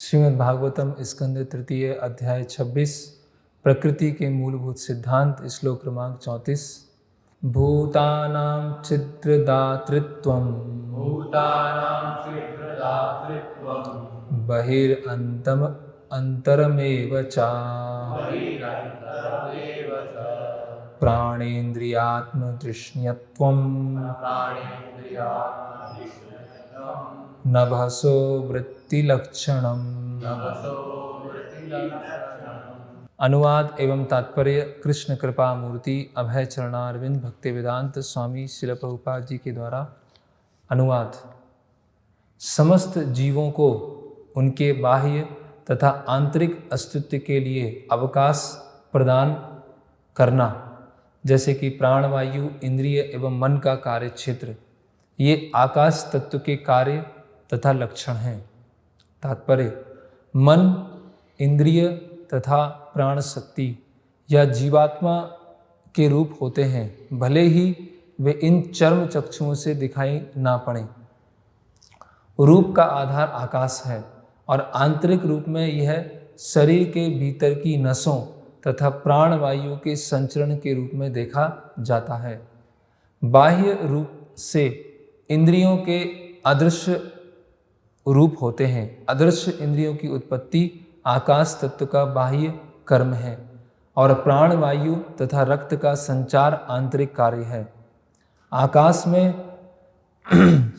श्रीमद् भागवतम स्कंद तृतीय अध्याय 26 प्रकृति के मूलभूत सिद्धांत श्लोक क्रमांक 34 भूतानां छिद्रदातृत्वं बहिरन्तम अंतरमेव च प्राणेन्द्रियात्मतृष्ण्यत्वं नभसो वृत्तिलक्षणम्। अनुवाद एवं तात्पर्य कृष्ण कृपा मूर्ति अभय चरणारविंद भक्ति वेदांत स्वामी श्रील प्रभुपाद जी के द्वारा अनुवाद। समस्त जीवों को उनके बाह्य तथा आंतरिक अस्तित्व के लिए अवकाश प्रदान करना, जैसे कि प्राणवायु, इंद्रिय एवं मन का कार्य क्षेत्र, ये आकाश तत्व के कार्य तथा लक्षण हैं। तात्पर्य: मन, इंद्रिय तथा प्राण शक्ति या जीवात्मा के रूप होते हैं, भले ही वे इन चर्म चक्षुओं से दिखाई ना पड़े। रूप का आधार आकाश है और आंतरिक रूप में यह शरीर के भीतर की नसों तथा प्राणवायु के संचरण के रूप में देखा जाता है। बाह्य रूप से इंद्रियों के अदृश्य रूप होते हैं। अदृश्य इंद्रियों की उत्पत्ति आकाश तत्व का बाह्य कर्म है और प्राणवायु तथा रक्त का संचार आंतरिक कार्य है। आकाश में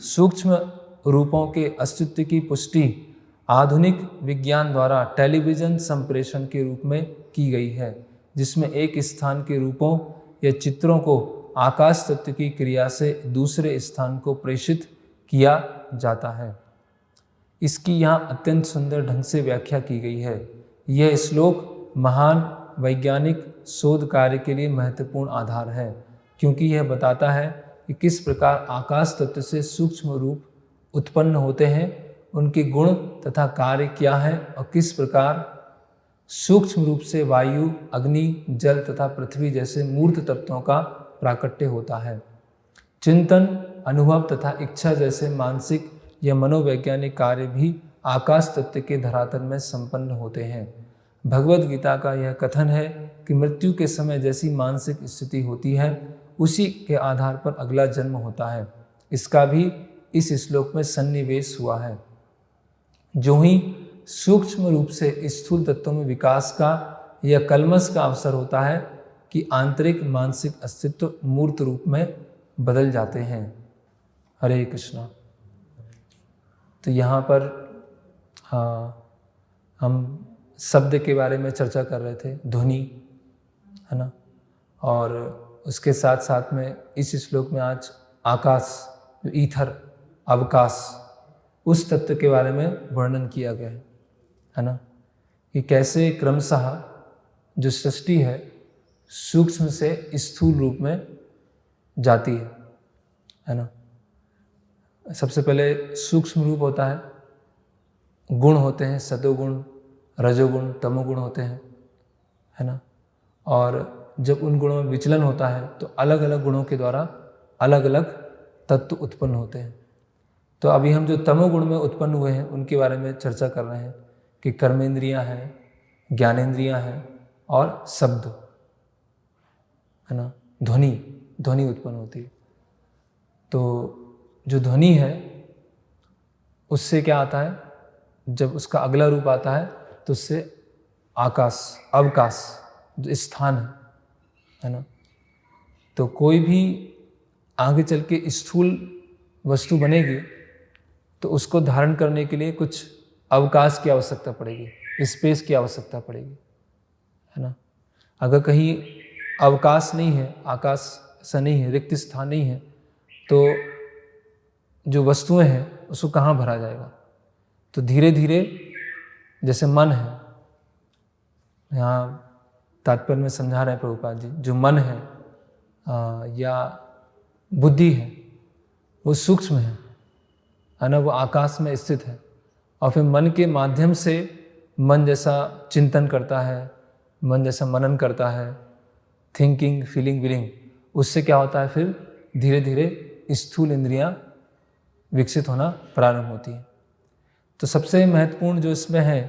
सूक्ष्म रूपों के अस्तित्व की पुष्टि आधुनिक विज्ञान द्वारा टेलीविजन संप्रेषण के रूप में की गई है, जिसमें एक स्थान के रूपों या चित्रों को आकाश तत्व की क्रिया से दूसरे स्थान को प्रेषित किया जाता है। इसकी यहाँ अत्यंत सुंदर ढंग से व्याख्या की गई है। यह श्लोक महान वैज्ञानिक शोध कार्य के लिए महत्वपूर्ण आधार है, क्योंकि यह बताता है कि किस प्रकार आकाश तत्व से सूक्ष्म रूप उत्पन्न होते हैं, उनके गुण तथा कार्य क्या है और किस प्रकार सूक्ष्म रूप से वायु, अग्नि, जल तथा पृथ्वी जैसे मूर्त तत्वों का प्राकट्य होता है। चिंतन, अनुभव तथा इच्छा जैसे मानसिक या मनोवैज्ञानिक कार्य भी आकाश तत्व के धरातल में संपन्न होते हैं। भगवद गीता का यह कथन है कि मृत्यु के समय जैसी मानसिक स्थिति होती है, उसी के आधार पर अगला जन्म होता है। इसका भी इस श्लोक में सन्निवेश हुआ है। जो ही सूक्ष्म रूप से स्थूल तत्वों में विकास का या कल्मश का अवसर होता है कि आंतरिक मानसिक अस्तित्व मूर्त रूप में बदल जाते हैं। हरे कृष्णा। तो यहाँ पर हम शब्द के बारे में चर्चा कर रहे थे, ध्वनि, है ना, और उसके साथ साथ में इस श्लोक में आज आकाश, जो ईथर, अवकाश, उस तत्व के बारे में वर्णन किया गया है ना, कि कैसे क्रमशः जो सृष्टि है सूक्ष्म से स्थूल रूप में जाती है ना। सबसे पहले सूक्ष्म रूप होता है, गुण होते हैं, सतोगुण, रजोगुण, तमोगुण होते हैं, है ना। और जब उन गुणों में विचलन होता है तो अलग अलग गुणों के द्वारा अलग अलग तत्व उत्पन्न होते हैं। तो अभी हम जो तमोगुण में उत्पन्न हुए हैं उनके बारे में चर्चा कर रहे हैं कि कर्मेंद्रियां हैं, ज्ञानेंद्रियां हैं और शब्द, है ना, ध्वनि उत्पन्न होती है। तो जो ध्वनि है उससे क्या आता है, जब उसका अगला रूप आता है तो उससे आकाश, अवकाश, जो स्थान है ना। तो कोई भी आगे चल के स्थूल वस्तु बनेगी तो उसको धारण करने के लिए कुछ अवकाश की आवश्यकता पड़ेगी, स्पेस की आवश्यकता पड़ेगी, है ना। अगर कहीं अवकाश नहीं है, आकाश ऐसा नहीं है, रिक्त स्थान नहीं है, तो जो वस्तुएं हैं उसको कहाँ भरा जाएगा। तो धीरे धीरे जैसे मन है, यहाँ तात्पर्य में समझा रहे हैं प्रभुपाद जी, जो मन है या बुद्धि है वो सूक्ष्म है ना, वो आकाश में स्थित है। और फिर मन के माध्यम से मन जैसा चिंतन करता है, मन जैसा मनन करता है, थिंकिंग, फीलिंग, विलिंग, उससे क्या होता है, फिर धीरे धीरे स्थूल इंद्रियां विकसित होना प्रारंभ होती है। तो सबसे महत्वपूर्ण जो इसमें है,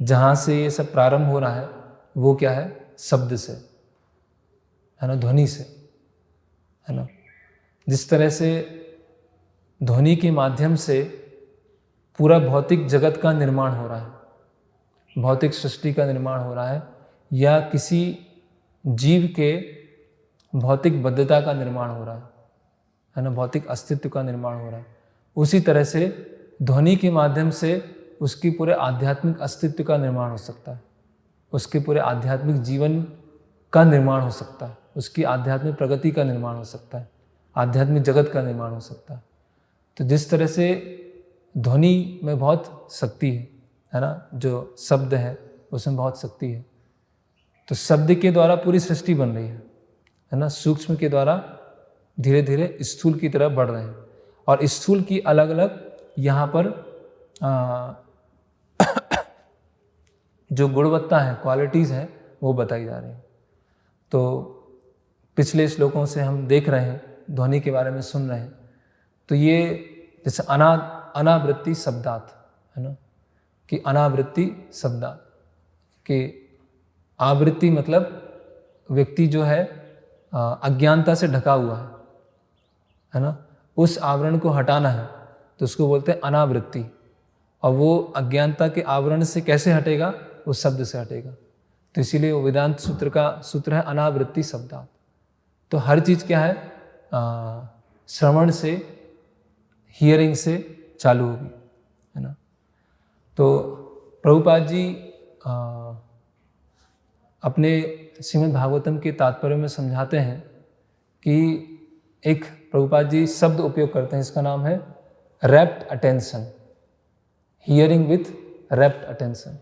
जहाँ से ये सब प्रारंभ हो रहा है वो क्या है? शब्द से, है ना, ध्वनि से, है ना। जिस तरह से ध्वनि के माध्यम से पूरा भौतिक जगत का निर्माण हो रहा है, भौतिक सृष्टि का निर्माण हो रहा है, या किसी जीव के भौतिक बद्धता का निर्माण हो रहा है ना, भौतिक अस्तित्व का निर्माण हो रहा है, उसी तरह से ध्वनि के माध्यम से उसकी पूरे आध्यात्मिक अस्तित्व का निर्माण हो सकता है, उसके पूरे आध्यात्मिक जीवन का निर्माण हो सकता है, उसकी आध्यात्मिक प्रगति का निर्माण हो सकता है, आध्यात्मिक जगत का निर्माण हो सकता है। तो जिस तरह से ध्वनि में बहुत शक्ति है ना, जो शब्द है उसमें बहुत शक्ति है, तो शब्द के द्वारा पूरी सृष्टि बन रही है ना, सूक्ष्म के द्वारा धीरे धीरे स्थूल की तरफ बढ़ रहे हैं, और स्थूल की अलग अलग यहाँ पर जो गुणवत्ता है, क्वालिटीज़ हैं, वो बताई जा रही हैं। तो पिछले श्लोकों से हम देख रहे हैं, ध्वनि के बारे में सुन रहे हैं, तो ये जैसे अनावृत्ति शब्दात, है ना, कि अनावृत्ति शब्दात, कि आवृत्ति मतलब व्यक्ति जो है अज्ञानता से ढका हुआ है ना, उस आवरण को हटाना है तो उसको बोलते हैं अनावृत्ति। और वो अज्ञानता के आवरण से कैसे हटेगा? उस शब्द से हटेगा। तो इसीलिए वो वेदांत सूत्र का सूत्र है अनावृत्ति शब्दात। तो हर चीज़ क्या है? श्रवण से, हियरिंग से चालू होगी, है ना। तो प्रभुपाद जी अपने श्रीमद् भागवतम के तात्पर्य में समझाते हैं कि एक प्रभुपाद जी शब्द उपयोग करते हैं, इसका नाम है wrapped attention, hearing with wrapped attention.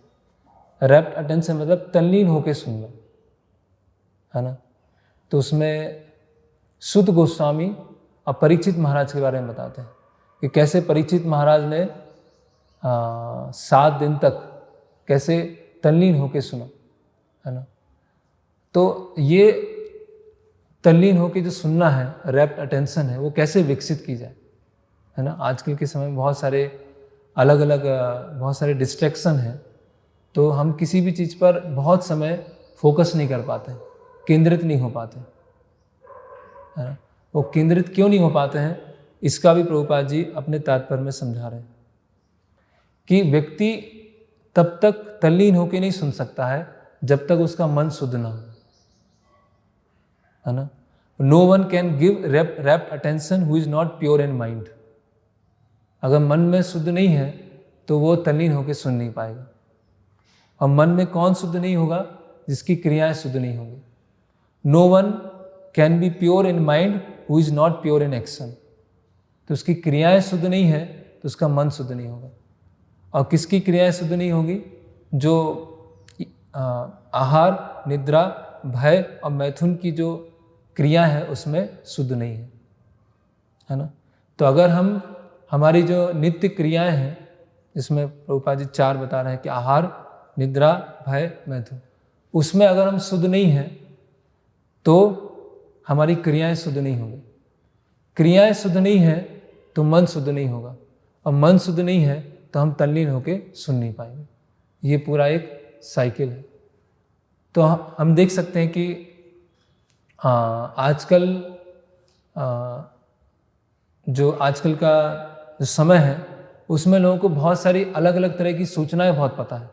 Wrapped attention मतलब तल्लीन होकर सुनना, है ना। तो उसमें सुत गोस्वामी और परीक्षित महाराज के बारे में बताते हैं कि कैसे परीक्षित महाराज ने 7 दिन तक कैसे तल्लीन होकर सुना, है ना। तो ये तल्लीन होकर जो सुनना है, रैप्ट अटेंशन है, वो कैसे विकसित की जाए, है ना। आजकल के समय में बहुत सारे अलग अलग बहुत सारे डिस्ट्रैक्शन हैं, तो हम किसी भी चीज़ पर बहुत समय फोकस नहीं कर पाते, केंद्रित नहीं हो पाते, है ना। वो केंद्रित क्यों नहीं हो पाते हैं, इसका भी प्रभुपाद जी अपने तात्पर्य में समझा रहे हैं कि व्यक्ति तब तक तल्लीन होकर नहीं सुन सकता है जब तक उसका मन शुद्ध ना हो, है ना। No one can give rapt attention who is not pure in mind. अगर मन में शुद्ध नहीं है तो वो तल्लीन होकर सुन नहीं पाएगा। और मन में कौन शुद्ध नहीं होगा? जिसकी क्रियाएं शुद्ध नहीं होंगी। No one can be pure in mind who is not pure in action. तो उसकी क्रियाएं शुद्ध नहीं है तो उसका मन शुद्ध नहीं होगा। और किसकी क्रियाएं शुद्ध नहीं होगी? जो आहार, निद्रा, भय और मैथुन की जो क्रिया है उसमें शुद्ध नहीं है ना। तो अगर हमारी जो नित्य क्रियाएं हैं, इसमें प्रभुपाद जी 4 बता रहे हैं कि आहार, निद्रा, भय, मैथुन, उसमें अगर हम शुद्ध नहीं हैं तो हमारी क्रियाएं शुद्ध नहीं होंगी। क्रियाएं शुद्ध नहीं है तो मन शुद्ध नहीं होगा, और मन शुद्ध नहीं है तो हम तल्लीन होकर सुन नहीं पाएंगे। ये पूरा एक साइकिल है। तो हम देख सकते हैं कि आजकल जो आजकल का जो समय है उसमें लोगों को बहुत सारी अलग अलग तरह की सूचनाएं बहुत पता है,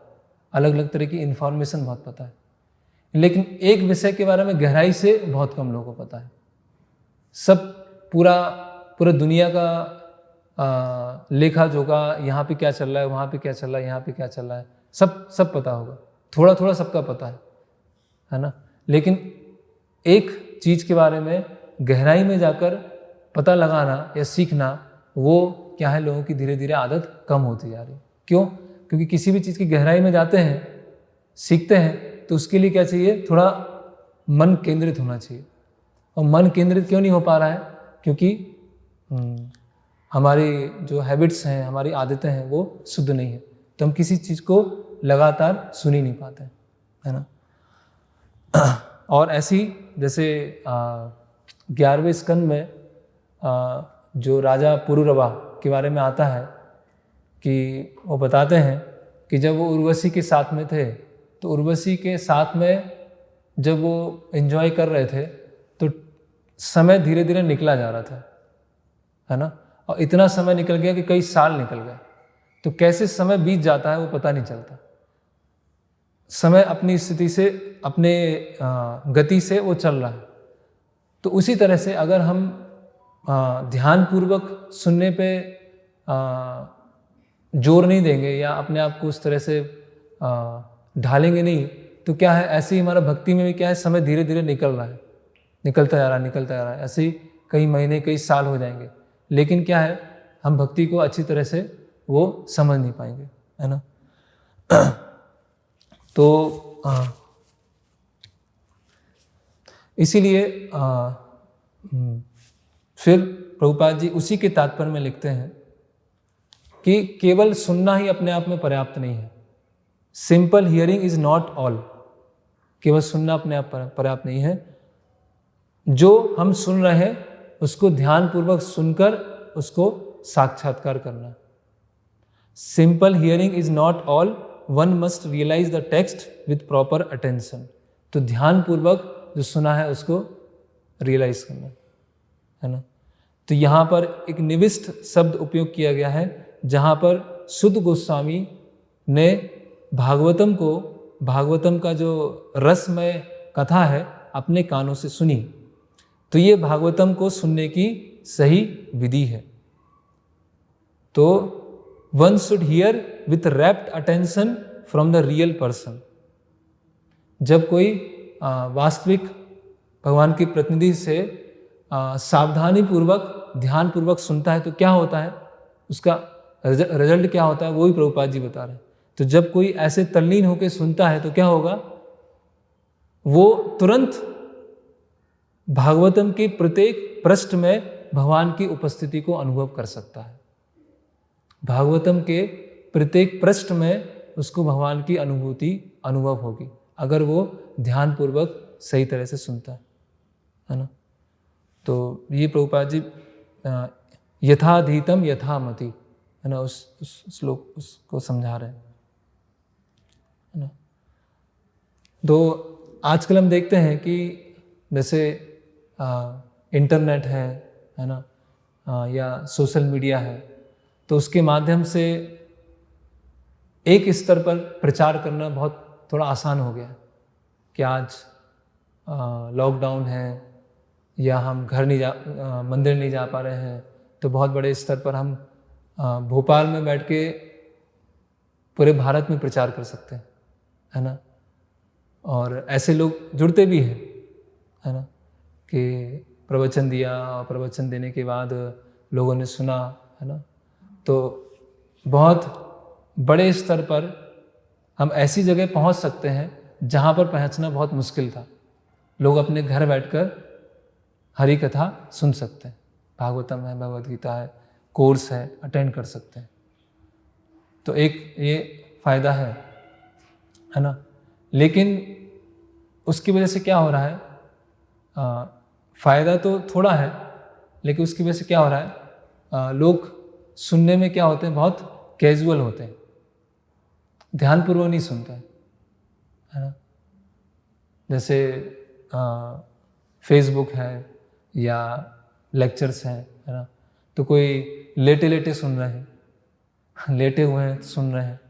अलग अलग तरह की इन्फॉर्मेशन बहुत पता है, लेकिन एक विषय के बारे में गहराई से बहुत कम लोगों को पता है। सब पूरा दुनिया का लेखा जोखा, यहाँ पे क्या चल रहा है, वहाँ पे क्या चल रहा है, यहाँ पे क्या चल रहा है, सब पता होगा, थोड़ा थोड़ा सबका पता है ना। लेकिन एक चीज़ के बारे में गहराई में जाकर पता लगाना या सीखना, वो क्या है, लोगों की धीरे धीरे आदत कम होती जा रही है। क्यों? क्योंकि किसी भी चीज़ की गहराई में जाते हैं, सीखते हैं, तो उसके लिए क्या चाहिए? थोड़ा मन केंद्रित होना चाहिए। और मन केंद्रित क्यों नहीं हो पा रहा है? क्योंकि हमारी जो हैबिट्स हैं, हमारी आदतें हैं, वो शुद्ध नहीं है, तो हम किसी चीज़ को लगातार सुन ही नहीं पाते, है ना। और ऐसी जैसे 11वें स्कंद में जो राजा पुरुरवा के बारे में आता है कि वो बताते हैं कि जब वो उर्वशी के साथ में थे तो उर्वशी के साथ में जब वो एंजॉय कर रहे थे तो समय धीरे धीरे निकला जा रहा था, है ना, और इतना समय निकल गया कि कई साल निकल गए। तो कैसे समय बीत जाता है वो पता नहीं चलता। समय अपनी स्थिति से, अपने गति से वो चल रहा है। तो उसी तरह से अगर हम ध्यानपूर्वक सुनने पे जोर नहीं देंगे या अपने आप को उस तरह से ढालेंगे नहीं, तो क्या है, ऐसे ही हमारा भक्ति में भी क्या है, समय धीरे धीरे निकल रहा है, निकलता जा रहा है। ऐसे ही कई महीने कई साल हो जाएंगे, लेकिन क्या है, हम भक्ति को अच्छी तरह से वो समझ नहीं पाएंगे, है ना। तो इसीलिए फिर प्रभुपाद जी उसी के तात्पर्य में लिखते हैं कि केवल सुनना ही अपने आप में पर्याप्त नहीं है। Simple hearing is not all. केवल सुनना अपने आप पर्याप्त नहीं है। जो हम सुन रहे हैं उसको ध्यानपूर्वक सुनकर उसको साक्षात्कार करना। Simple hearing is not all, one must realise the text with proper attention. तो ध्यानपूर्वक जो सुना है उसको रियलाइज करना, है ना। तो यहाँ पर एक निविष्ट शब्द उपयोग किया गया है, जहाँ पर शुद्ध गोस्वामी ने भागवतम को, भागवतम का जो रसमय कथा है, अपने कानों से सुनी। तो ये भागवतम को सुनने की सही विधि है। तो one should hear with wrapped attention from the real person. जब कोई वास्तविक भगवान के प्रतिनिधि से सावधानी पूर्वक, ध्यान पूर्वक सुनता है तो क्या होता है, उसका रिजल्ट क्या होता है, वो भी प्रभुपाद जी बता रहे हैं। तो जब कोई ऐसे तल्लीन होकर सुनता है तो क्या होगा, वो तुरंत भागवतम के प्रत्येक पृष्ठ में भगवान की उपस्थिति को अनुभव कर सकता है। भागवतम के प्रत्येक पृष्ठ में उसको भगवान की अनुभूति अनुभव होगी, अगर वो ध्यानपूर्वक सही तरह से सुनता है ना। तो ये प्रभुपाद जी यथाधीतम यथामति, है ना, उस श्लोक उसको समझा रहे हैं, है ना। तो आजकल हम देखते हैं कि जैसे इंटरनेट है ना, या सोशल मीडिया है, तो उसके माध्यम से एक स्तर पर प्रचार करना बहुत थोड़ा आसान हो गया है कि आज लॉकडाउन है या हम घर नहीं मंदिर नहीं जा पा रहे हैं, तो बहुत बड़े स्तर पर हम भोपाल में बैठ के पूरे भारत में प्रचार कर सकते हैं, है ना। और ऐसे लोग जुड़ते भी हैं, है ना, कि प्रवचन दिया और प्रवचन देने के बाद लोगों ने सुना, है ना। तो बहुत बड़े स्तर पर हम ऐसी जगह पहुंच सकते हैं जहां पर पहुंचना बहुत मुश्किल था। लोग अपने घर बैठकर हरि कथा सुन सकते हैं, भागवतम है, भगवद गीता है, कोर्स है, अटेंड कर सकते हैं। तो एक ये फायदा है ना। लेकिन उसकी वजह से क्या हो रहा है, फायदा तो थोड़ा है, लेकिन उसकी वजह से क्या हो रहा है, लोग सुनने में क्या होते हैं, बहुत कैजुअल होते हैं, ध्यानपूर्वक नहीं सुनते हैं, है ना। जैसे फेसबुक है या लेक्चर्स हैं, है ना, तो कोई लेटे लेटे सुन रहे हैं, लेटे हुए हैं सुन रहे हैं,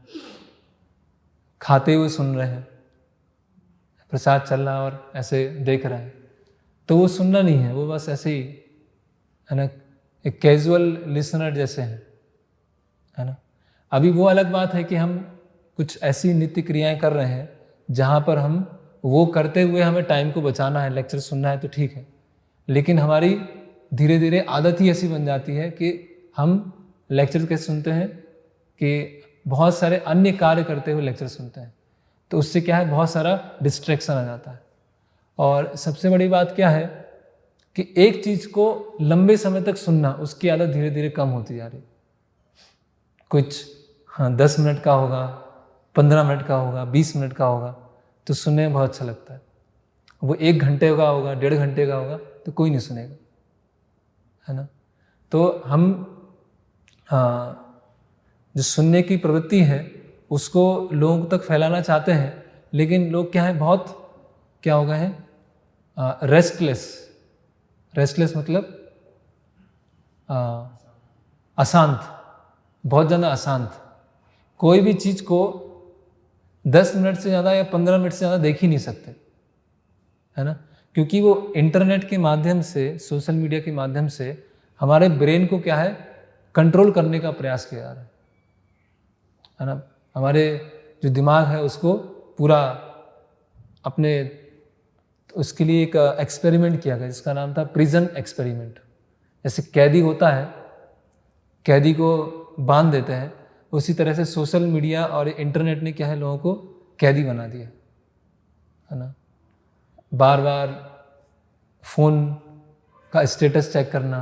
खाते हुए सुन रहे हैं, प्रसाद चल रहा है और ऐसे देख रहे हैं, तो वो सुनना नहीं है, वो बस ऐसे ही, है ना, एक कैजुअल लिसनर जैसे हैं, है ना। अभी वो अलग बात है कि हम कुछ ऐसी नित्य क्रियाएं कर रहे हैं जहाँ पर हम वो करते हुए हमें टाइम को बचाना है, लेक्चर सुनना है, तो ठीक है। लेकिन हमारी धीरे धीरे आदत ही ऐसी बन जाती है कि हम लेक्चर कैसे सुनते हैं कि बहुत सारे अन्य कार्य करते हुए लेक्चर सुनते हैं, तो उससे क्या है, बहुत सारा डिस्ट्रैक्शन आ जाता है। और सबसे बड़ी बात क्या है कि एक चीज़ को लंबे समय तक सुनना, उसकी आदत धीरे धीरे कम होती जा रही। कुछ 10 मिनट का होगा, 15 मिनट का होगा, 20 मिनट का होगा, तो सुनने में बहुत अच्छा लगता है। वो 1 घंटे का होगा, 1.5 घंटे का होगा, तो कोई नहीं सुनेगा, है ना। तो हम जो सुनने की प्रवृत्ति है उसको लोगों तक फैलाना चाहते हैं, लेकिन लोग क्या है, बहुत क्या हो गए हैं, रेस्टलेस मतलब अशांत, बहुत ज़्यादा अशांत। कोई भी चीज़ को 10 मिनट से ज़्यादा या 15 मिनट से ज़्यादा देख ही नहीं सकते, है ना, क्योंकि वो इंटरनेट के माध्यम से, सोशल मीडिया के माध्यम से हमारे ब्रेन को क्या है, कंट्रोल करने का प्रयास किया जा रहा है ना। हमारे जो दिमाग है उसको पूरा अपने, उसके लिए एक एक्सपेरिमेंट किया गया जिसका नाम था प्रिजन एक्सपेरिमेंट। जैसे कैदी होता है, कैदी को बांध देते हैं, उसी तरह से सोशल मीडिया और इंटरनेट ने क्या है, लोगों को कैदी बना दिया, है ना। बार बार फ़ोन का स्टेटस चेक करना,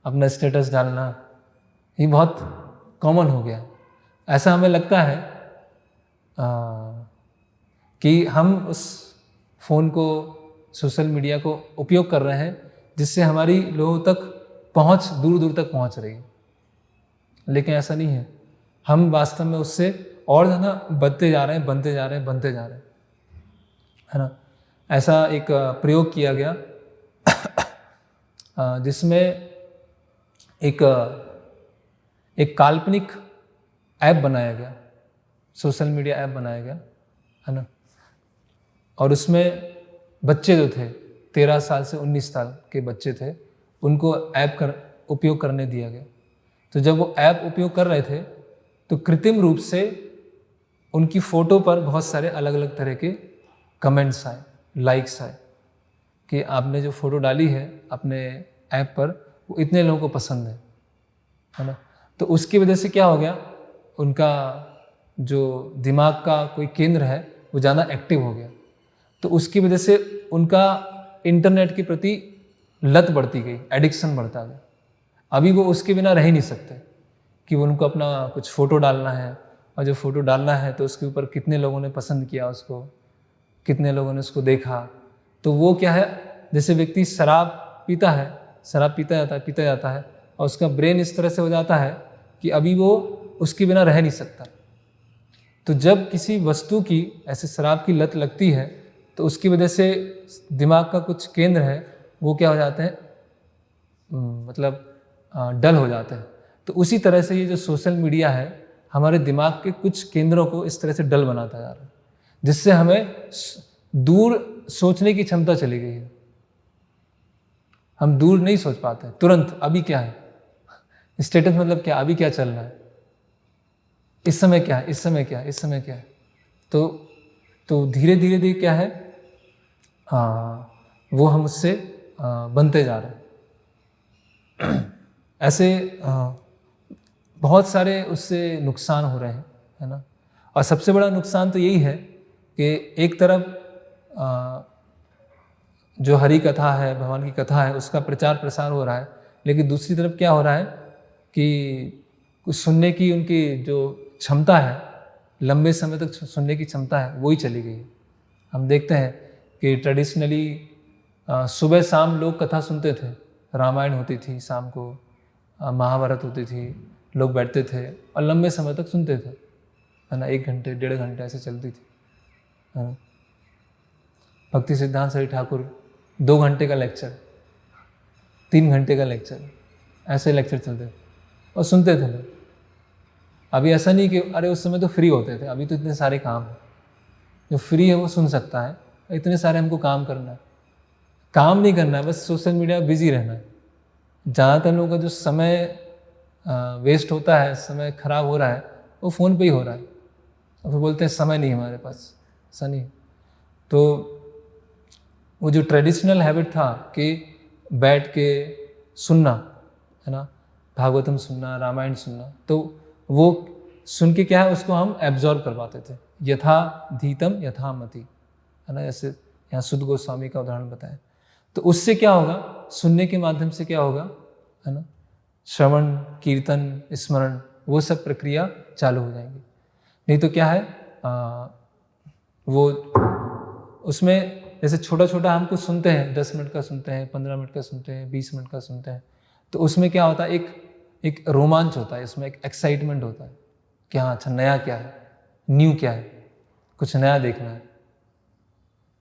अपना स्टेटस डालना, ये बहुत कॉमन हो गया। ऐसा हमें लगता है कि हम उस फ़ोन को, सोशल मीडिया को उपयोग कर रहे हैं जिससे हमारी लोगों तक पहुंच दूर दूर तक पहुंच रही है, लेकिन ऐसा नहीं है। हम वास्तव में उससे और ज़्यादा बनते जा रहे हैं, है ना। ऐसा एक प्रयोग किया गया जिसमें एक काल्पनिक ऐप बनाया गया, सोशल मीडिया ऐप बनाया गया, है ना। और उसमें बच्चे जो थे 13 साल से 19 साल के बच्चे थे, उनको उपयोग करने दिया गया। तो जब वो ऐप उपयोग कर रहे थे तो कृत्रिम रूप से उनकी फ़ोटो पर बहुत सारे अलग अलग तरह के कमेंट्स आए, लाइक्स आए कि आपने जो फ़ोटो डाली है अपने ऐप पर वो इतने लोगों को पसंद है ना। तो उसकी वजह से क्या हो गया, उनका जो दिमाग का कोई केंद्र है वो ज़्यादा एक्टिव हो गया। तो उसकी वजह से उनका इंटरनेट के प्रति लत बढ़ती गई, एडिक्शन बढ़ता गया। अभी वो उसके बिना रह ही नहीं सकते कि उनको अपना कुछ फ़ोटो डालना है, और जो फ़ोटो डालना है तो उसके ऊपर कितने लोगों ने पसंद किया उसको, कितने लोगों ने उसको देखा। तो वो क्या है, जैसे व्यक्ति शराब पीता जाता है और उसका ब्रेन इस तरह से हो जाता है कि अभी वो उसके बिना रह नहीं सकता। तो जब किसी वस्तु की ऐसे शराब की लत लगती है तो उसकी वजह से दिमाग का कुछ केंद्र है वो क्या हो जाते हैं, मतलब डल हो जाते हैं। तो उसी तरह से ये जो सोशल मीडिया है हमारे दिमाग के कुछ केंद्रों को इस तरह से डल बनाता जा रहा है, जिससे हमें दूर सोचने की क्षमता चली गई है। हम दूर नहीं सोच पाते, तुरंत अभी क्या है, स्टेटस मतलब क्या, अभी क्या चल रहा है, इस समय क्या है, इस समय क्या है। तो धीरे धीरे क्या है, वो हम उससे बनते जा रहे हैं। ऐसे बहुत सारे उससे नुकसान हो रहे हैं, है ना। और सबसे बड़ा नुकसान तो यही है कि एक तरफ जो हरि कथा है, भगवान की कथा है, उसका प्रचार प्रसार हो रहा है, लेकिन दूसरी तरफ क्या हो रहा है कि कुछ सुनने की उनकी जो क्षमता है, लंबे समय तक सुनने की क्षमता है, वो ही चली गई है। हम देखते हैं कि ट्रेडिशनली सुबह शाम लोग कथा सुनते थे, रामायण होती थी शाम को, महाभारत होती थी, लोग बैठते थे और लंबे समय तक सुनते थे, है ना। 1 घंटे 1.5 घंटे ऐसे चलती थी। भक्ति सिद्धांत सरस्वती ठाकुर 2 घंटे का लेक्चर, 3 घंटे का लेक्चर, ऐसे लेक्चर चलते थे और सुनते थे लोग। अभी ऐसा नहीं कि अरे उस समय तो फ्री होते थे, अभी तो इतने सारे काम हैं, जो फ्री है वो सुन सकता है, इतने सारे हमको काम करना है। काम नहीं करना है, बस सोशल मीडिया बिजी रहना है। ज़्यादातर लोगों का जो समय वेस्ट होता है, समय खराब हो रहा है, वो फ़ोन पे ही हो रहा है। और फिर बोलते हैं समय नहीं हमारे पास, ऐसा नहीं। तो वो जो ट्रेडिशनल हैबिट था कि बैठ के सुनना, है ना, भागवतम सुनना, रामायण सुनना, तो वो सुन के क्या है उसको हम एब्जॉर्ब कर पाते थे, यथा धीतम यथा मति, है ना। जैसे यहाँ सुध गोस्वामी का उदाहरण बताया। तो उससे क्या होगा, सुनने के माध्यम से क्या होगा, है ना, श्रवण कीर्तन स्मरण वो सब प्रक्रिया चालू हो जाएंगी। नहीं तो क्या है, वो उसमें जैसे छोटा छोटा हम कुछ सुनते हैं, 10 मिनट का सुनते हैं, 15 मिनट का सुनते हैं, 20 मिनट का सुनते हैं, तो उसमें क्या होता है, एक एक रोमांच होता है, इसमें एक एक्साइटमेंट होता है कि हाँ अच्छा नया क्या है, न्यू क्या है, कुछ नया देखना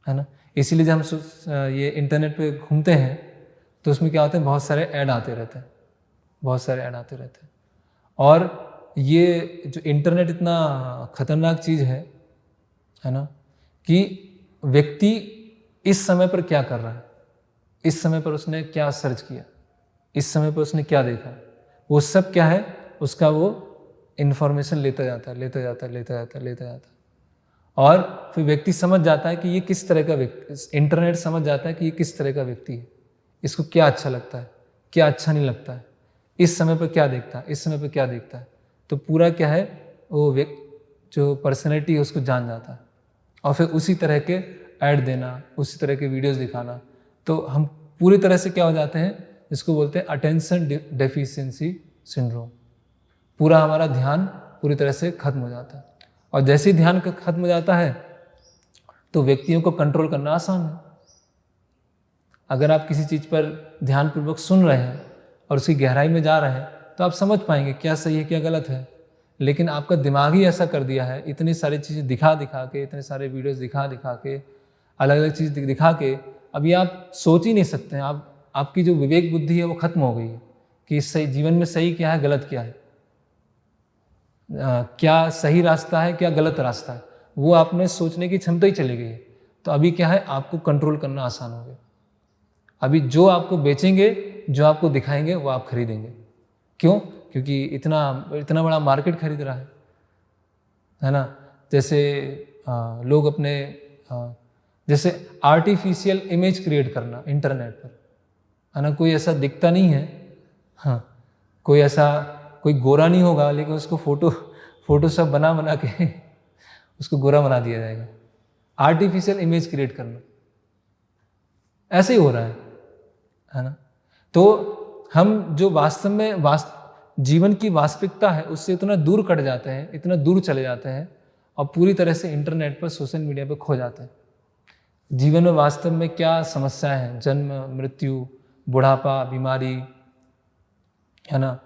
है ना। इसीलिए जब हम ये इंटरनेट पे घूमते हैं तो उसमें क्या होता है, बहुत सारे ऐड आते रहते हैं, बहुत सारे ऐड आते रहते हैं। और ये जो इंटरनेट इतना खतरनाक चीज़ है ना, कि व्यक्ति इस समय पर क्या कर रहा है, इस समय पर उसने क्या सर्च किया, इस समय पर उसने क्या देखा, वो सब क्या है, उसका वो इन्फॉर्मेशन लेता जाता है, लेता जाता है, लेता जाता है, लेता जाता है। और फिर व्यक्ति समझ जाता है कि ये किस तरह का व्यक्ति, इंटरनेट समझ जाता है कि ये किस तरह का व्यक्ति है, इसको क्या अच्छा लगता है, क्या अच्छा नहीं लगता है, इस समय पर क्या देखता है, इस समय पर क्या देखता है। तो पूरा क्या है, वो जो पर्सनैलिटी है उसको जान जाता है और फिर उसी तरह के ऐड देना, उसी तरह के वीडियोस दिखाना। तो हम पूरी तरह से क्या हो जाते हैं, जिसको बोलते हैं अटेंशन डेफिशिएंसी सिंड्रोम। पूरा हमारा ध्यान पूरी तरह से खत्म हो जाता है। और जैसे ही ध्यान खत्म हो जाता है तो व्यक्तियों को कंट्रोल करना आसान है। अगर आप किसी चीज़ पर ध्यानपूर्वक सुन रहे हैं और उसकी गहराई में जा रहे हैं तो आप समझ पाएंगे क्या सही है क्या गलत है। लेकिन आपका दिमाग ही ऐसा कर दिया है, इतनी सारी चीज़ें दिखा दिखा के, इतने सारे वीडियोस दिखा दिखा के, अलग अलग चीज़ दिखा के, अभी आप सोच ही नहीं सकते हैं। आपकी जो विवेक बुद्धि है वो खत्म हो गई है कि सही जीवन में सही क्या है, गलत क्या है, क्या सही रास्ता है, क्या गलत रास्ता है, वो आपने सोचने की क्षमता ही चली गई है। तो अभी क्या है, आपको कंट्रोल करना आसान हो गया। अभी जो आपको बेचेंगे, जो आपको दिखाएंगे वो आप खरीदेंगे। क्यों? क्योंकि इतना बड़ा मार्केट खरीद रहा है ना। जैसे लोग अपने जैसे आर्टिफिशियल इमेज क्रिएट करना इंटरनेट पर, है ना। कोई ऐसा दिखता नहीं है, हाँ, कोई गोरा नहीं होगा, लेकिन उसको फोटो सब बना के उसको गोरा बना दिया जाएगा। आर्टिफिशियल इमेज क्रिएट करना ऐसे ही हो रहा है ना। तो हम जो वास्तव में जीवन की वास्तविकता है उससे इतना दूर कट जाते हैं, इतना दूर चले जाते हैं और पूरी तरह से इंटरनेट पर, सोशल मीडिया पर खो जाते हैं। जीवन में वास्तव में क्या समस्याएं हैं, जन्म, मृत्यु, बुढ़ापा, बीमारी, है ना।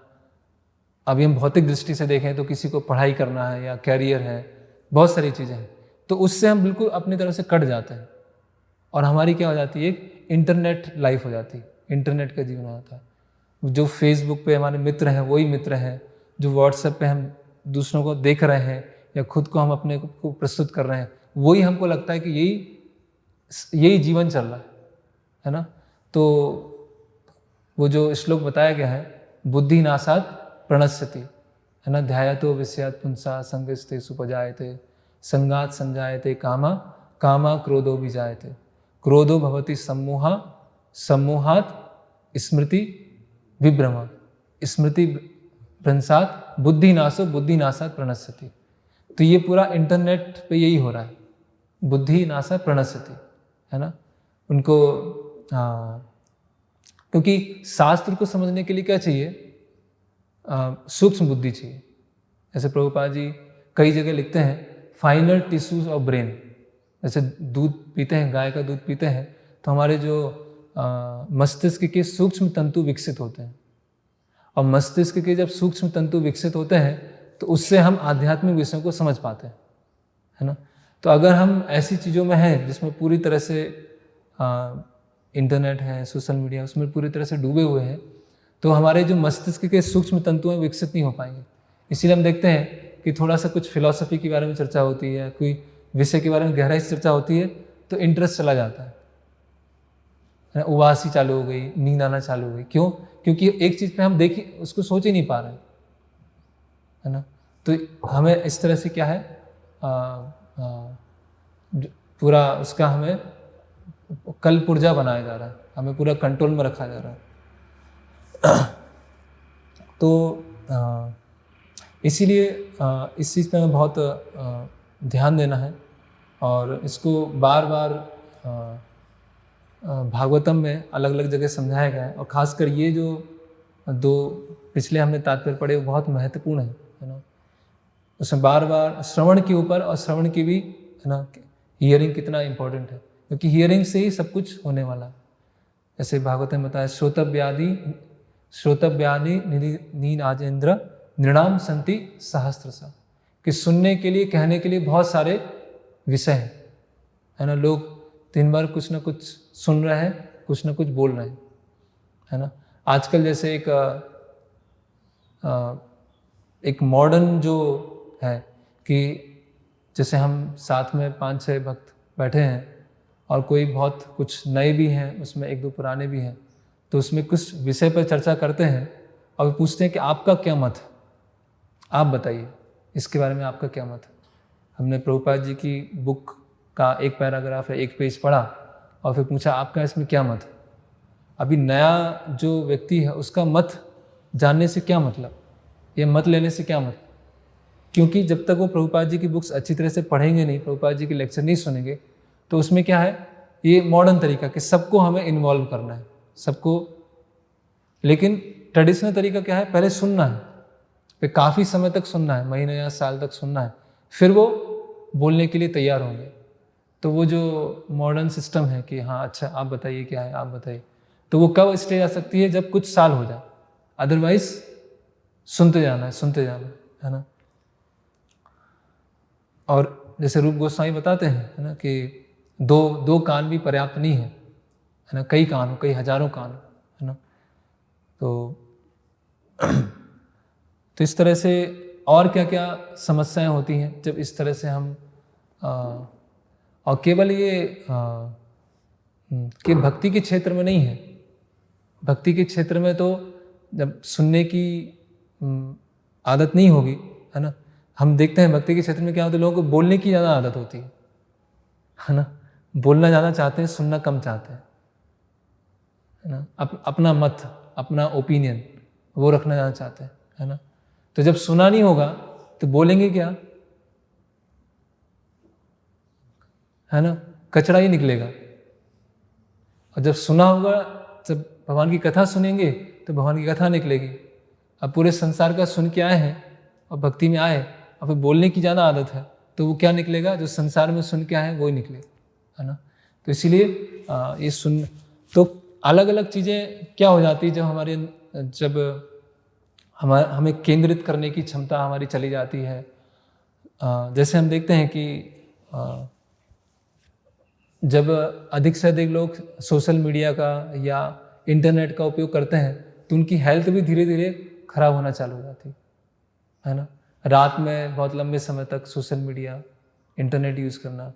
अभी हम भौतिक दृष्टि से देखें तो किसी को पढ़ाई करना है या कैरियर है, बहुत सारी चीज़ें हैं, तो उससे हम बिल्कुल अपनी तरफ से कट जाते हैं और हमारी क्या हो जाती है, एक इंटरनेट लाइफ हो जाती है, इंटरनेट का जीवन हो जाता है। जो फेसबुक पे हमारे मित्र हैं वही मित्र हैं, जो व्हाट्सएप पे हम दूसरों को देख रहे हैं या खुद को हम अपने को प्रस्तुत कर रहे हैं, वही हमको लगता है कि यही जीवन चल रहा है ना। तो वो जो श्लोक बताया गया है, बुद्धि नाशात् प्रणश्यति, है ना। ध्यायतो विषयात् पुंसा संगस्ते सुपजायते, संगात् संजायते कामा, कामा क्रोधो विजायते, क्रोधो भवति सम्मोहा, सम्मोहात् स्मृति विभ्रम, स्मृति भ्रंशात् बुद्धि नाशो, बुद्धि नाशात् प्रणश्यति। तो ये पूरा इंटरनेट पे यही हो रहा है, बुद्धि नाशात् प्रणश्यति, है ना। उनको क्योंकि शास्त्र को समझने के लिए क्या चाहिए, सूक्ष्म बुद्धि चाहिए। जैसे प्रभुपाद जी कई जगह लिखते हैं फाइनल टिश्यूज ऑफ ब्रेन। जैसे दूध पीते हैं, गाय का दूध पीते हैं, तो हमारे जो मस्तिष्क के सूक्ष्म तंतु विकसित होते हैं, और मस्तिष्क के जब सूक्ष्म तंतु विकसित होते हैं तो उससे हम आध्यात्मिक विषयों को समझ पाते हैं, है ना। तो अगर हम ऐसी चीज़ों में हैं जिसमें पूरी तरह से इंटरनेट है, सोशल मीडिया, उसमें पूरी तरह से डूबे हुए हैं, तो हमारे जो मस्तिष्क के सूक्ष्म तंतु हैं विकसित नहीं हो पाएंगे। इसीलिए हम देखते हैं कि थोड़ा सा कुछ फिलॉसफी के बारे में चर्चा होती है, कोई विषय के बारे में गहराई से चर्चा होती है, तो इंटरेस्ट चला जाता है, उबासी चालू हो गई, नींद आना चालू हो गई। क्यों? क्योंकि एक चीज़ पे हम उसको सोच ही नहीं पा रहे, है ना। तो हमें इस तरह से क्या है, पूरा उसका हमें कल पुर्जा बनाया जा रहा है, हमें पूरा कंट्रोल में रखा जा रहा है। तो इसीलिए इस चीज़ पे हमें बहुत ध्यान देना है, और इसको बार बार भागवतम में अलग अलग जगह समझाया गया है। और ख़ासकर ये जो दो पिछले हमने तात्पर्य पढ़े वो बहुत महत्वपूर्ण है ना। उसमें बार बार श्रवण के ऊपर, और श्रवण की भी, है ना, हियरिंग कितना इम्पोर्टेंट है, क्योंकि हियरिंग से ही सब कुछ होने वाला है। जैसे भागवत में बताया, श्रोतव्यानि नीनाजेंद्र नृणाम संति सहस्त्रसा, कि सुनने के लिए, कहने के लिए बहुत सारे विषय हैं, है ना। लोग दिन भर कुछ ना कुछ सुन रहे हैं, कुछ ना कुछ बोल रहे हैं, है ना। आजकल जैसे एक मॉडर्न जो है कि जैसे हम साथ में 5-6 भक्त बैठे हैं और कोई बहुत कुछ नए भी हैं, उसमें 1-2 पुराने भी हैं, तो उसमें कुछ विषय पर चर्चा करते हैं और पूछते हैं कि आपका क्या मत है, आप बताइए इसके बारे में, आपका क्या मत है। हमने प्रभुपाद जी की बुक का एक पैराग्राफ है, एक पेज पढ़ा और फिर पूछा आपका इसमें क्या मत है। अभी नया जो व्यक्ति है उसका मत जानने से क्या मतलब, ये मत लेने से क्या मतलब, क्योंकि जब तक वो प्रभुपाद जी की बुक्स अच्छी तरह से पढ़ेंगे नहीं, प्रभुपाद जी के लेक्चर नहीं सुनेंगे, तो उसमें क्या है, ये मॉडर्न तरीका कि सबको हमें इन्वॉल्व करना है, सबको। लेकिन ट्रेडिशनल तरीका क्या है, पहले सुनना है, फिर काफ़ी समय तक सुनना है, महीने या साल तक सुनना है, फिर वो बोलने के लिए तैयार होंगे। तो वो जो मॉडर्न सिस्टम है कि हाँ अच्छा आप बताइए क्या है, आप बताइए, तो वो कब स्टेज आ सकती है, जब कुछ साल हो जाए, अदरवाइज सुनते जाना है ना। और जैसे रूप गोस्वामी बताते हैं, है ना, कि दो कान भी पर्याप्त नहीं है ना, कई कान हो, कई हजारों कान हो, है ना। तो इस तरह से और क्या क्या समस्याएं होती हैं जब इस तरह से हम और केवल ये कि भक्ति के क्षेत्र में नहीं है, भक्ति के क्षेत्र में तो जब सुनने की आदत नहीं होगी, है ना। हम देखते हैं भक्ति के क्षेत्र में क्या होता है, लोगों को बोलने की ज़्यादा आदत होती है ना, बोलना ज़्यादा चाहते हैं, सुनना कम चाहते हैं, है ना। अपना मत, अपना ओपिनियन वो रखना ज़्यादा चाहते हैं, है ना। तो जब सुना नहीं होगा तो बोलेंगे क्या, है ना, कचरा ही निकलेगा। और जब सुना होगा, जब भगवान की कथा सुनेंगे तो भगवान की कथा निकलेगी। अब पूरे संसार का सुन के आए हैं और भक्ति में आए और फिर बोलने की ज़्यादा आदत है, तो वो क्या निकलेगा, जो संसार में सुन के आए हैं वो ही निकलेगा, है ना। तो इसीलिए ये सुन, तो अलग अलग चीज़ें क्या हो जाती है जब हमें केंद्रित करने की क्षमता हमारी चली जाती है। जैसे हम देखते हैं कि जब अधिक से अधिक लोग सोशल मीडिया का या इंटरनेट का उपयोग करते हैं तो उनकी हेल्थ भी धीरे धीरे खराब होना चालू हो जाती है ना। रात में बहुत लंबे समय तक सोशल मीडिया, इंटरनेट यूज़ करना,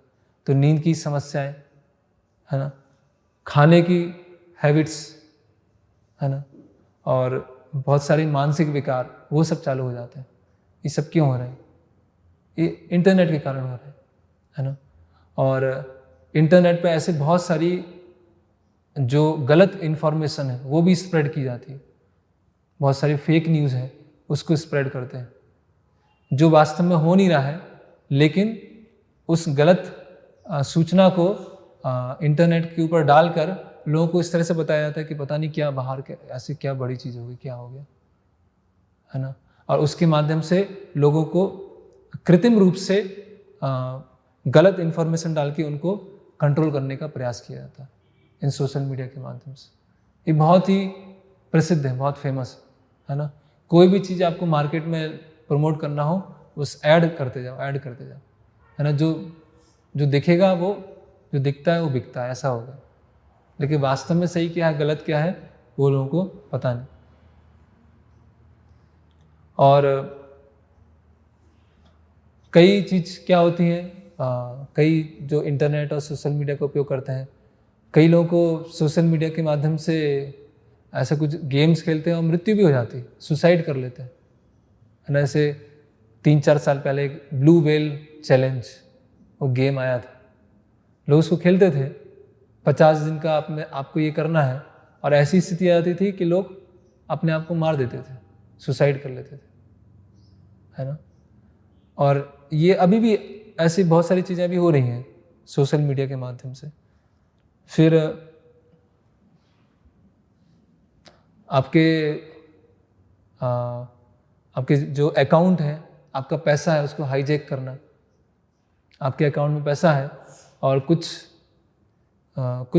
तो नींद की समस्याएं, है ना, खाने की हैबिट्स, है ना, और बहुत सारे मानसिक विकार, वो सब चालू हो जाते हैं। ये सब क्यों हो रहे हैं, ये इंटरनेट के कारण हो रहे हैं, है ना। और इंटरनेट पे ऐसे बहुत सारी जो गलत इन्फॉर्मेशन है वो भी स्प्रेड की जाती है, बहुत सारी फेक न्यूज़ है उसको स्प्रेड करते हैं, जो वास्तव में हो नहीं रहा है, लेकिन उस गलत सूचना को इंटरनेट के ऊपर डालकर लोगों को इस तरह से बताया जाता है कि पता नहीं क्या बाहर के ऐसी क्या बड़ी चीज़ होगी, क्या हो गया, है ना। और उसके माध्यम से लोगों को कृत्रिम रूप से गलत इन्फॉर्मेशन डाल के उनको कंट्रोल करने का प्रयास किया जाता है इन सोशल मीडिया के माध्यम से। ये बहुत ही प्रसिद्ध है, बहुत फेमस है ना। कोई भी चीज़ आपको मार्केट में प्रमोट करना हो, उस ऐड करते जाओ, है ना। जो दिखेगा, वो जो दिखता है वो बिकता है, ऐसा होगा। लेकिन वास्तव में सही क्या है, गलत क्या है, वो लोगों को पता नहीं। और कई चीज़ क्या होती है, कई जो इंटरनेट और सोशल मीडिया का उपयोग करते हैं, कई लोगों को सोशल मीडिया के माध्यम से ऐसा कुछ गेम्स खेलते हैं और मृत्यु भी हो जाती है, सुसाइड कर लेते हैं, है ना। ऐसे 3-4 साल पहले एक ब्लू व्हेल चैलेंज वो गेम आया था, लोग उसको खेलते थे, 50 दिन का आपको ये करना है, और ऐसी स्थिति आ जाती थी कि लोग अपने आप को मार देते थे, सुसाइड कर लेते थे, है ना। और ये अभी भी ऐसी बहुत सारी चीज़ें भी हो रही हैं सोशल मीडिया के माध्यम से। फिर आपके जो अकाउंट है, आपका पैसा है, उसको हाईजैक करना। आपके अकाउंट में पैसा है और कुछ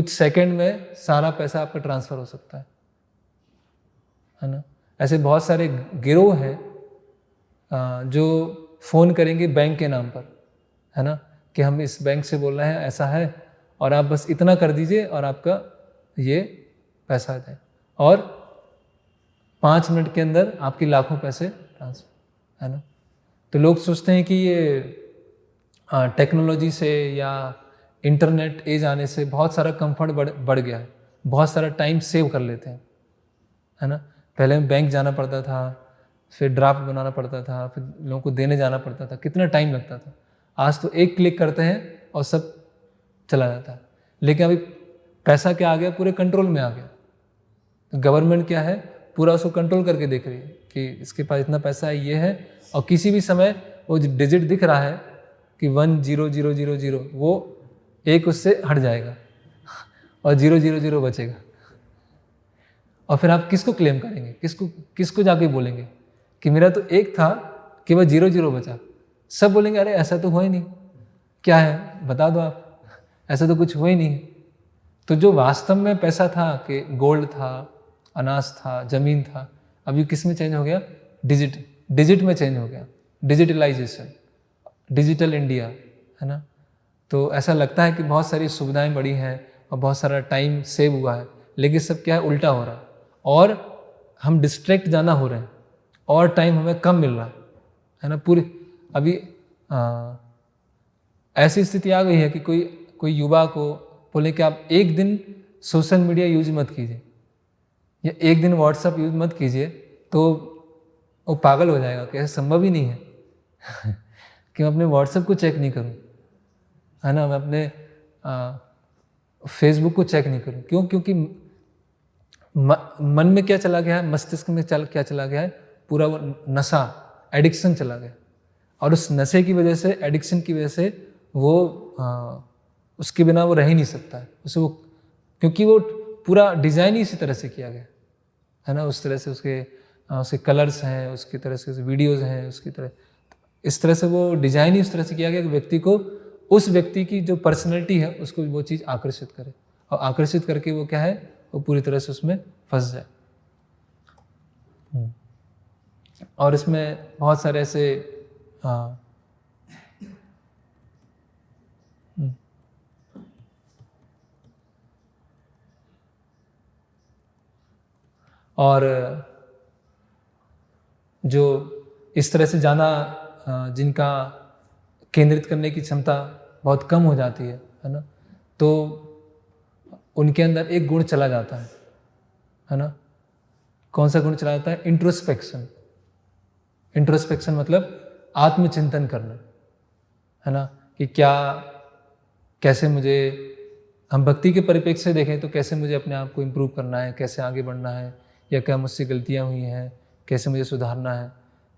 सेकंड में सारा पैसा आपका ट्रांसफ़र हो सकता है है ना। ऐसे बहुत सारे गिरोह हैं जो फ़ोन करेंगे बैंक के नाम पर, है ना, कि हम इस बैंक से बोल रहे हैं, ऐसा है, और आप बस इतना कर दीजिए और आपका ये पैसा आ जाए, और 5 मिनट के अंदर आपके लाखों पैसे ट्रांसफर, है ना। तो लोग सोचते हैं कि ये टेक्नोलॉजी से या इंटरनेट एज आने से बहुत सारा कंफर्ट बढ़ गया है, बहुत सारा टाइम सेव कर लेते हैं, है ना। पहले में बैंक जाना पड़ता था, फिर ड्राफ्ट बनाना पड़ता था, फिर लोगों को देने जाना पड़ता था, कितना टाइम लगता था। आज तो एक क्लिक करते हैं और सब चला जाता है। लेकिन अभी पैसा क्या आ गया, पूरे कंट्रोल में आ गया। गवर्नमेंट क्या है, पूरा उसको कंट्रोल करके देख रही है कि इसके पास इतना पैसा है, ये है, और किसी भी समय वो डिजिट दिख रहा है कि 10000, वो एक उससे हट जाएगा और 000 बचेगा। और फिर आप किसको क्लेम करेंगे, किसको जाके बोलेंगे कि मेरा तो एक था कि वह 0 बचा। सब बोलेंगे अरे ऐसा तो हुआ ही नहीं, क्या है बता दो आप, ऐसा तो कुछ हुआ ही नहीं है। तो जो वास्तव में पैसा था, कि गोल्ड था, अनाज था, ज़मीन था, अभी किस में चेंज हो गया, डिजिट में चेंज हो गया। डिजिटलाइजेशन, डिजिटल इंडिया, है ना। तो ऐसा लगता है कि बहुत सारी सुविधाएं बढ़ी हैं और बहुत सारा टाइम सेव हुआ है, लेकिन सब क्या है, उल्टा हो रहा है, और हम डिस्ट्रैक्ट ज़्यादा हो रहे हैं और टाइम हमें कम मिल रहा है ना। पूरी अभी ऐसी स्थिति आ गई है कि कोई युवा को बोले कि आप एक दिन सोशल मीडिया यूज मत कीजिए या एक दिन व्हाट्सएप यूज मत कीजिए, तो वो पागल हो जाएगा कि ऐसा संभव ही नहीं है कि मैं अपने व्हाट्सएप को चेक नहीं करूं, है ना, मैं अपने फेसबुक को चेक नहीं करूं। क्यों? क्योंकि मन में क्या चला गया है, मस्तिष्क में क्या चला गया है, पूरा वो नशा, एडिक्शन चला गया, और उस नशे की वजह से, एडिक्शन की वजह से वो उसके बिना वो रह ही नहीं सकता है। उसे वो, क्योंकि वो पूरा डिज़ाइन ही इसी तरह से किया गया है ना, उस तरह से उसके कलर्स हैं, उसकी तरह से वीडियोज़ हैं, उसकी तरह, इस तरह से वो डिज़ाइन ही इस तरह से किया गया कि व्यक्ति को, उस व्यक्ति की जो पर्सनैलिटी है उसको वो चीज़ आकर्षित करे, और आकर्षित करके वो क्या है, वो पूरी तरह से उसमें फंस जाए। और इसमें बहुत सारे ऐसे और जो इस तरह से ज़्यादा जिनका केंद्रित करने की क्षमता बहुत कम हो जाती है ना, तो उनके अंदर एक गुण चला जाता है ना। कौन सा गुण चला जाता है? इंट्रोस्पेक्शन। इंट्रोस्पेक्शन मतलब आत्मचिंतन करना, है ना, कि कैसे मुझे, हम भक्ति के परिप्रेक्ष्य से देखें तो कैसे मुझे अपने आप को इम्प्रूव करना है, कैसे आगे बढ़ना है, या क्या मुझसे गलतियाँ हुई हैं, कैसे मुझे सुधारना है।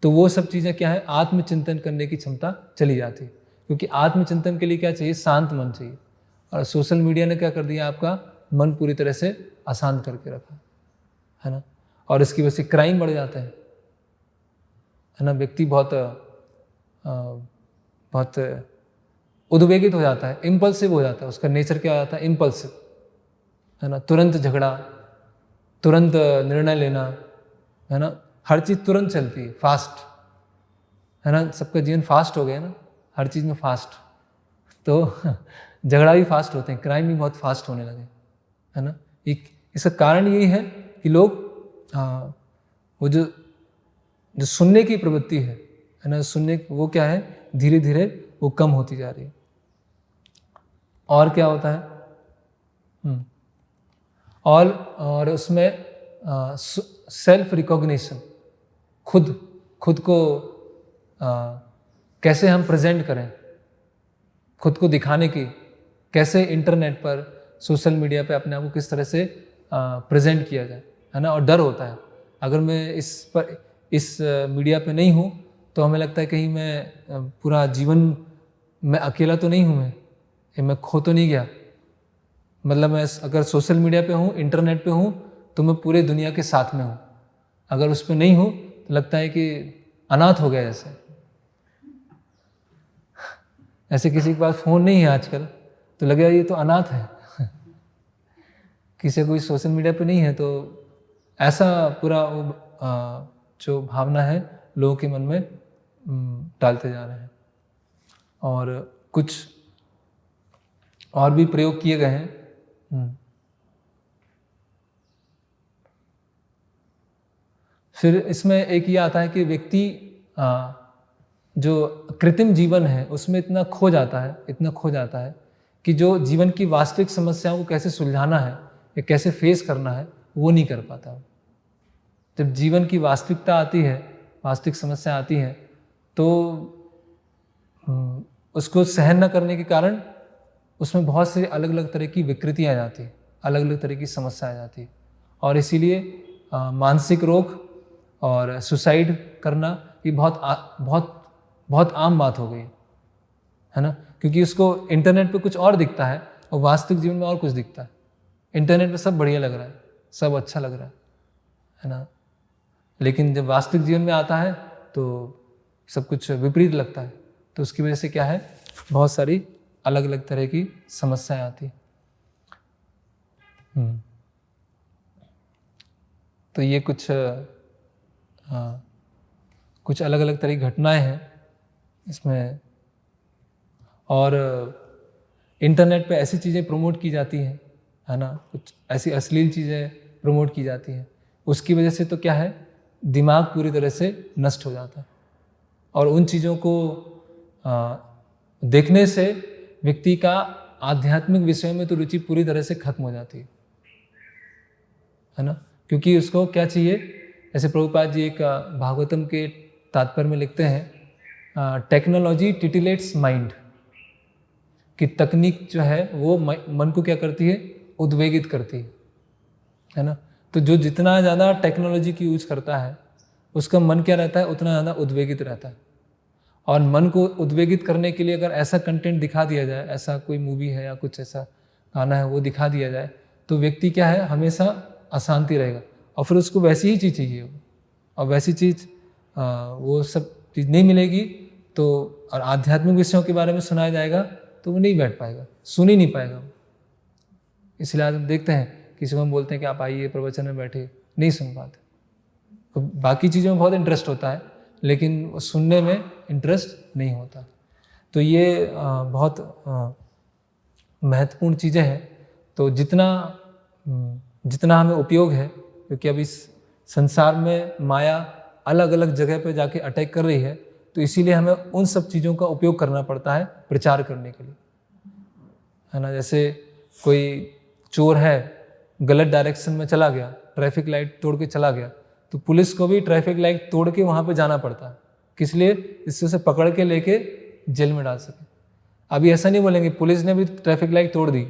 तो वो सब चीज़ें क्या है, आत्मचिंतन करने की क्षमता चली जाती है। क्योंकि आत्मचिंतन के लिए क्या चाहिए? शांत मन चाहिए। और सोशल मीडिया ने क्या कर दिया, आपका मन पूरी तरह से अशांत करके रखा है ना। और इसकी वजह से क्राइम बढ़ जाता है ना। व्यक्ति बहुत उद्वेगित हो जाता है, इम्पल्सिव हो जाता है, उसका नेचर क्या हो जाता है, इम्पल्सिव, है ना। तुरंत झगड़ा, तुरंत निर्णय लेना, है ना, हर चीज़ तुरंत चलती है, फास्ट, है ना। सबका जीवन फास्ट हो गया ना, हर चीज़ में फास्ट, तो झगड़ा भी फास्ट होते हैं, क्राइम भी बहुत फास्ट होने लगे, है ना। इसका कारण यही है कि लोग वो जो सुनने की प्रवृत्ति है ना, सुनने, वो क्या है, धीरे धीरे वो कम होती जा रही है। और क्या होता है, और उसमें सेल्फ रिकॉग्निशन, खुद को कैसे हम प्रेजेंट करें, खुद को दिखाने की, कैसे इंटरनेट पर, सोशल मीडिया पे अपने आप को किस तरह से प्रेजेंट किया जाए, है ना। और डर होता है, अगर मैं इस मीडिया पे नहीं हूँ तो हमें लगता है कहीं मैं पूरा जीवन मैं अकेला तो नहीं हूँ, मैं खो तो नहीं गया। मतलब मैं अगर सोशल मीडिया पे हूँ, इंटरनेट पे हूँ, तो मैं पूरे दुनिया के साथ में हूँ। अगर उस पर नहीं हूँ तो लगता है कि अनाथ हो गया जैसे। ऐसे किसी के पास फ़ोन नहीं है आजकल तो लगेगा ये तो अनाथ है किसी कोई सोशल मीडिया पे नहीं है तो ऐसा पूरा जो भावना है लोगों के मन में डालते जा रहे हैं। और कुछ और भी प्रयोग किए गए हैं। फिर इसमें एक ये आता है कि व्यक्ति जो कृत्रिम जीवन है उसमें इतना खो जाता है कि जो जीवन की वास्तविक समस्याओं को कैसे सुलझाना है या कैसे फेस करना है वो नहीं कर पाता। जब जीवन की वास्तविकता आती है, वास्तविक समस्या आती है, तो उसको सहन न करने के कारण उसमें बहुत से अलग अलग तरह की विकृतियाँ आ जाती हैं, अलग अलग तरह की समस्या आ जाती है। और इसीलिए मानसिक रोग और सुसाइड करना ये बहुत आम बात हो गई है ना, क्योंकि उसको इंटरनेट पे कुछ और दिखता है और वास्तविक जीवन में और कुछ दिखता है। इंटरनेट पे सब बढ़िया लग रहा है, सब अच्छा लग रहा है ना, लेकिन जब वास्तविक जीवन में आता है तो सब कुछ विपरीत लगता है। तो उसकी वजह से क्या है, बहुत सारी अलग अलग तरह की समस्याएं आती हैं। तो ये कुछ अलग अलग तरह की घटनाएं हैं इसमें। और इंटरनेट पे ऐसी चीज़ें प्रमोट की जाती हैं, है ना, कुछ ऐसी अश्लील चीज़ें प्रमोट की जाती हैं। उसकी वजह से तो क्या है, दिमाग पूरी तरह से नष्ट हो जाता है। और उन चीज़ों को देखने से व्यक्ति का आध्यात्मिक विषय में तो रुचि पूरी तरह से खत्म हो जाती है ना, क्योंकि उसको क्या चाहिए, जैसे प्रभुपाद जी एक भागवतम के तात्पर्य में लिखते हैं, टेक्नोलॉजी टिटिलेट्स माइंड, कि तकनीक जो है वो मन को क्या करती है, उद्वेगित करती है ना। तो जो जितना ज़्यादा टेक्नोलॉजी की यूज करता है उसका मन क्या रहता है, उतना ज़्यादा उद्वेगित रहता है। और मन को उद्वेगित करने के लिए अगर ऐसा कंटेंट दिखा दिया जाए, ऐसा कोई मूवी है या कुछ ऐसा गाना है वो दिखा दिया जाए, तो व्यक्ति क्या है, हमेशा अशांति रहेगा और फिर उसको वैसी ही चीज़ चाहिए। और वैसी चीज़ वो सब चीज़ नहीं मिलेगी तो, और आध्यात्मिक विषयों के बारे में सुनाया जाएगा तो वो नहीं बैठ पाएगा, सुन ही नहीं पाएगा। इसलिए आज हम देखते हैं किसी को हम बोलते हैं कि आप आइए प्रवचन में बैठे, नहीं सुन पाते। तो बाकी चीज़ों में बहुत इंटरेस्ट होता है लेकिन सुनने में इंटरेस्ट नहीं होता। तो ये बहुत महत्वपूर्ण चीज़ें हैं। तो जितना हमें उपयोग है, क्योंकि अब इस संसार में माया अलग अलग जगह पे जाके अटैक कर रही है, तो इसीलिए हमें उन सब चीज़ों का उपयोग करना पड़ता है प्रचार करने के लिए, है ना। जैसे कोई चोर है, गलत डायरेक्शन में चला गया, ट्रैफिक लाइट तोड़ के चला गया, तो पुलिस को भी ट्रैफिक लाइट तोड़ के वहाँ पे जाना पड़ता है। किस लिए, इससे उसे पकड़ के लेके जेल में डाल सके। अभी ऐसा नहीं बोलेंगे पुलिस ने भी ट्रैफिक लाइट तोड़ दी,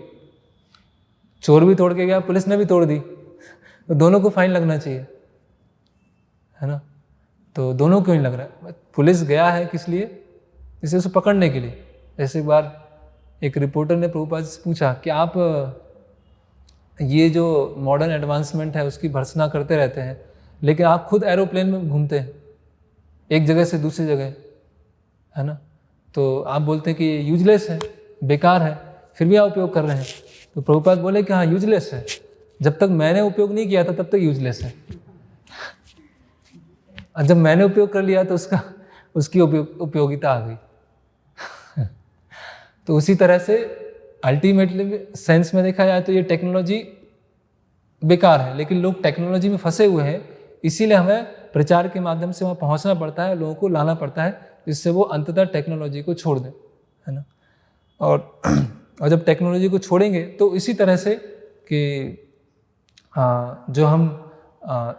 चोर भी तोड़ के गया, पुलिस ने भी तोड़ दी, तो दोनों को फाइन लगना चाहिए, है ना। तो दोनों क्यों नहीं लग रहा है, पुलिस गया है किस लिए, इसे उसे पकड़ने के लिए। जैसे एक बार एक रिपोर्टर ने प्रभुपाद से पूछा कि आप ये जो मॉडर्न एडवांसमेंट है उसकी भर्त्सना करते रहते हैं, लेकिन आप खुद एरोप्लेन में घूमते हैं एक जगह से दूसरी जगह, है ना, तो आप बोलते हैं कि ये यूजलेस है, बेकार है, फिर भी आप उपयोग कर रहे हैं। तो प्रभुपाद बोले कि हाँ यूजलेस है, जब तक मैंने उपयोग नहीं किया था तब तक यूजलेस है, और जब मैंने उपयोग कर लिया तो उसकी उपयोगिता आ गई। तो उसी तरह से अल्टीमेटली सेंस में देखा जाए तो ये टेक्नोलॉजी बेकार है, लेकिन लोग टेक्नोलॉजी में फंसे हुए हैं, इसीलिए हमें प्रचार के माध्यम से वहाँ पहुँचना पड़ता है, लोगों को लाना पड़ता है, जिससे वो अंततः टेक्नोलॉजी को छोड़ दें, है ना। और जब टेक्नोलॉजी को छोड़ेंगे तो इसी तरह से कि जो हम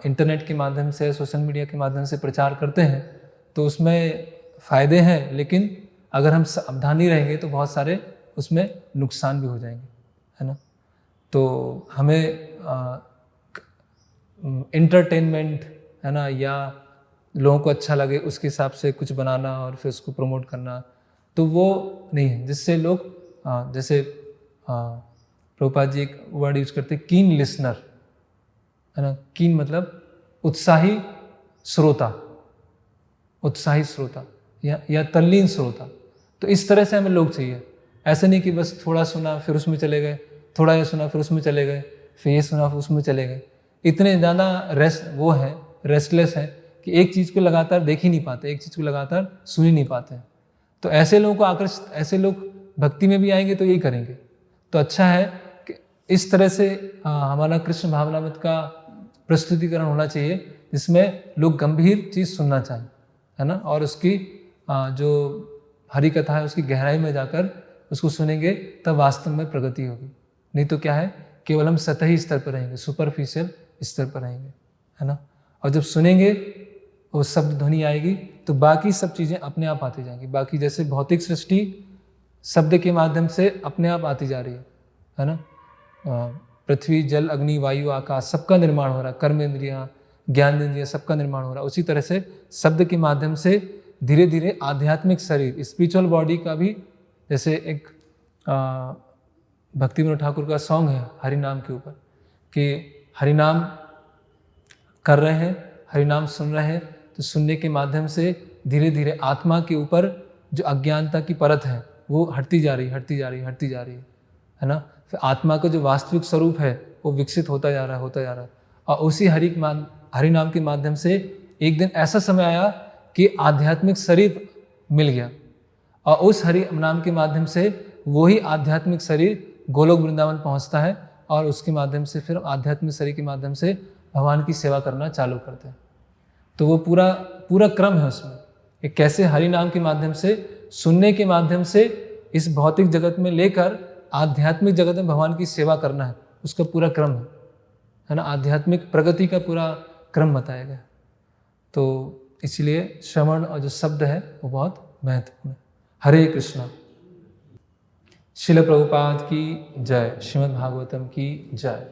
इंटरनेट के माध्यम से, सोशल मीडिया के माध्यम से प्रचार करते हैं तो उसमें फ़ायदे हैं, लेकिन अगर हम सावधान नहीं रहेंगे तो बहुत सारे उसमें नुकसान भी हो जाएंगे, है ना। तो हमें एंटरटेनमेंट, है ना, या लोगों को अच्छा लगे उसके हिसाब से कुछ बनाना और फिर उसको प्रमोट करना, तो वो नहीं है, जिससे लोग जैसे प्रभुपाद जी एक वर्ड यूज करते हैं, कीन लिसनर, है ना। कीन मतलब उत्साही श्रोता, उत्साही श्रोता या तल्लीन श्रोता। तो इस तरह से हमें लोग चाहिए, ऐसा नहीं कि बस थोड़ा सुना फिर उसमें चले गए, थोड़ा ये सुना फिर उसमें चले गए, फिर ये सुना फिर उसमें चले गए। इतने ज़्यादा रेस्टलेस हैं कि एक चीज़ को लगातार देख ही नहीं पाते, एक चीज़ को लगातार सुन ही नहीं पाते। तो ऐसे लोगों को आकर्षित, ऐसे लोग भक्ति में भी आएंगे तो यही करेंगे। तो अच्छा है कि इस तरह से हमारा कृष्ण भावनामृत का प्रस्तुतिकरण होना चाहिए जिसमें लोग गंभीर चीज़ सुनना चाहें, है ना, और उसकी जो हरि कथा है उसकी गहराई में जाकर उसको सुनेंगे तब वास्तव में प्रगति होगी। नहीं तो क्या है, केवल हम सतही स्तर पर रहेंगे, सुपरफिशियल स्तर पर रहेंगे, है ना। और जब सुनेंगे वो शब्द ध्वनि आएगी तो बाकी सब चीज़ें अपने आप आती जाएंगी। बाकी जैसे भौतिक सृष्टि शब्द के माध्यम से अपने आप आती जा रही है ना। पृथ्वी, जल, अग्नि, वायु, आकाश सबका निर्माण हो रहा है, कर्म इंद्रियाँ, ज्ञान इंद्रियाँ सबका निर्माण हो रहा है। उसी तरह से शब्द के माध्यम से धीरे धीरे आध्यात्मिक शरीर, स्पिरिचुअल बॉडी का भी, जैसे एक भक्ति विनोद ठाकुर का सॉन्ग है हरि नाम के ऊपर कि हरि नाम कर रहे हैं, हरि नाम सुन रहे हैं, तो सुनने के माध्यम से धीरे धीरे आत्मा के ऊपर जो अज्ञानता की परत है वो हटती जा रही है ना। फिर आत्मा का जो वास्तविक स्वरूप है वो विकसित होता जा रहा है। और उसी हरि नाम के माध्यम से एक दिन ऐसा समय आया कि आध्यात्मिक शरीर मिल गया, और उस हरि नाम के माध्यम से वही आध्यात्मिक शरीर गोलोक वृंदावन पहुंचता है, और उसके माध्यम से फिर आध्यात्मिक शरीर के माध्यम से भगवान की सेवा करना चालू करते हैं। तो वो पूरा क्रम है उसमें, कि कैसे हरि नाम के माध्यम से, सुनने के माध्यम से इस भौतिक जगत में लेकर आध्यात्मिक जगत में भगवान की सेवा करना है, उसका पूरा क्रम है ना। आध्यात्मिक प्रगति का पूरा क्रम बताया गया। तो इसलिए श्रवण और जो शब्द है वो बहुत महत्वपूर्ण है। हरे कृष्णा। शिल प्रभुपाद की जय। श्रीमद् भागवतम की जय।